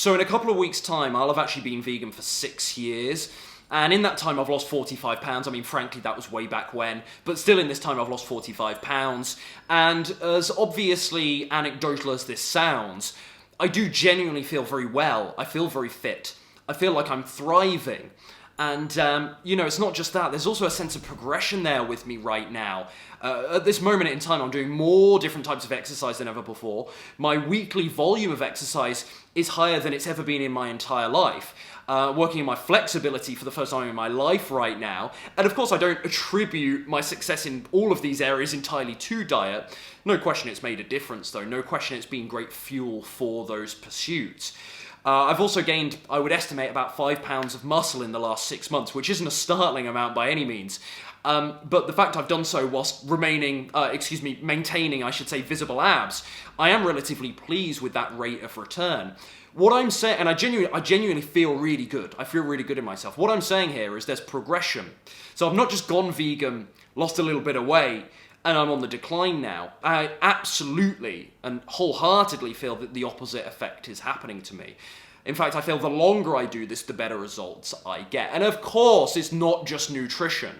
So in a couple of weeks' time, I'll have actually been vegan for 6 years. And in that time, I've lost 45 pounds. I mean, frankly, that was way back when. But still, in this time, I've lost 45 pounds. And as obviously anecdotal as this sounds, I do genuinely feel very well. I feel very fit. I feel like I'm thriving. And, it's not just that. There's also a sense of progression there with me right now. At this moment in time, I'm doing more different types of exercise than ever before. My weekly volume of exercise is higher than it's ever been in my entire life. Working on my flexibility for the first time in my life right now. And of course, I don't attribute my success in all of these areas entirely to diet. No question it's made a difference, though. No question it's been great fuel for those pursuits. I've also gained, I would estimate, about 5 pounds of muscle in the last 6 months, which isn't a startling amount by any means. But the fact I've done so whilst maintaining, visible abs, I am relatively pleased with that rate of return. What I'm saying, and I genuinely feel really good. I feel really good in myself. What I'm saying here is there's progression. So I've not just gone vegan, lost a little bit of weight, and I'm on the decline now. I absolutely and wholeheartedly feel that the opposite effect is happening to me. In fact, I feel the longer I do this, the better results I get. And of course, it's not just nutrition.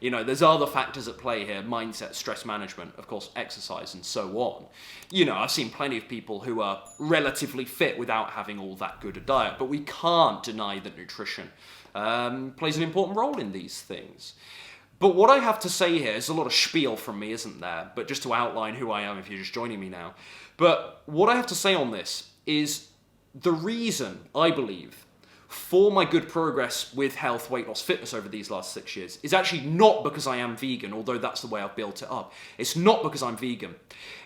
There's other factors at play here: mindset, stress management, of course, exercise, and so on. I've seen plenty of people who are relatively fit without having all that good a diet, but we can't deny that nutrition plays an important role in these things. But what I have to say here is a lot of spiel from me, isn't there? But just to outline who I am if you're just joining me now. But what I have to say on this is the reason, I believe, for my good progress with health, weight loss, fitness over these last 6 years is actually not because I am vegan, although that's the way I've built it up. It's not because I'm vegan.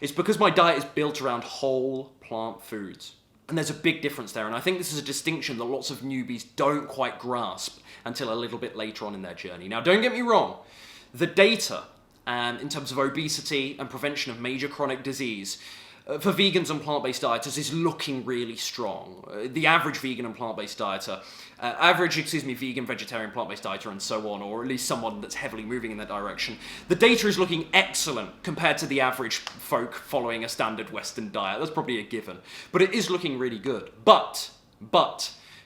It's because my diet is built around whole plant foods. And there's a big difference there, and I think this is a distinction that lots of newbies don't quite grasp until a little bit later on in their journey. Now, don't get me wrong, the data in terms of obesity and prevention of major chronic disease for vegans and plant-based dieters is looking really strong. The average vegan and plant-based dieter, vegan, vegetarian, plant-based dieter, and so on, or at least someone that's heavily moving in that direction, the data is looking excellent compared to the average folk following a standard Western diet. That's probably a given. But it is looking really good. But,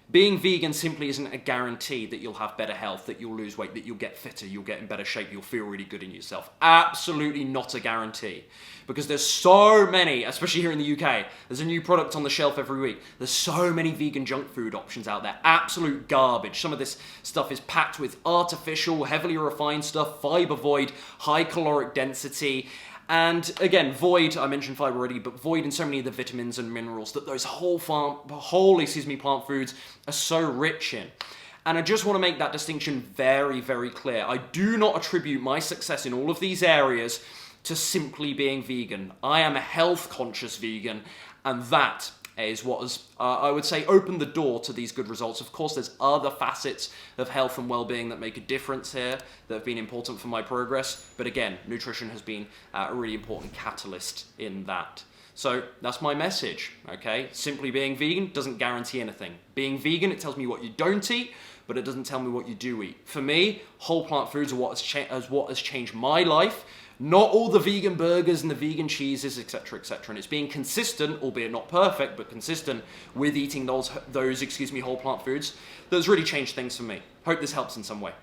being vegan simply isn't a guarantee that you'll have better health, that you'll lose weight, that you'll get fitter, you'll get in better shape, you'll feel really good in yourself. Absolutely not a guarantee. Because there's so many, especially here in the UK, there's a new product on the shelf every week. There's so many vegan junk food options out there. Absolute garbage. Some of this stuff is packed with artificial, heavily refined stuff, fiber void, high caloric density. And again, void, I mentioned fiber already, but void in so many of the vitamins and minerals that those plant foods are so rich in. And I just want to make that distinction very, very clear. I do not attribute my success in all of these areas to simply being vegan. I am a health-conscious vegan, and that is what has, I would say, opened the door to these good results. Of course, there's other facets of health and well-being that make a difference here that have been important for my progress. But again, nutrition has been a really important catalyst in that. So that's my message, okay? Simply being vegan doesn't guarantee anything. Being vegan, it tells me what you don't eat, but it doesn't tell me what you do eat. For me, whole plant foods are what has changed my life. Not all the vegan burgers and the vegan cheeses, etc., etc. And it's being consistent, albeit not perfect, but consistent with eating those whole plant foods that's really changed things for me. Hope this helps in some way.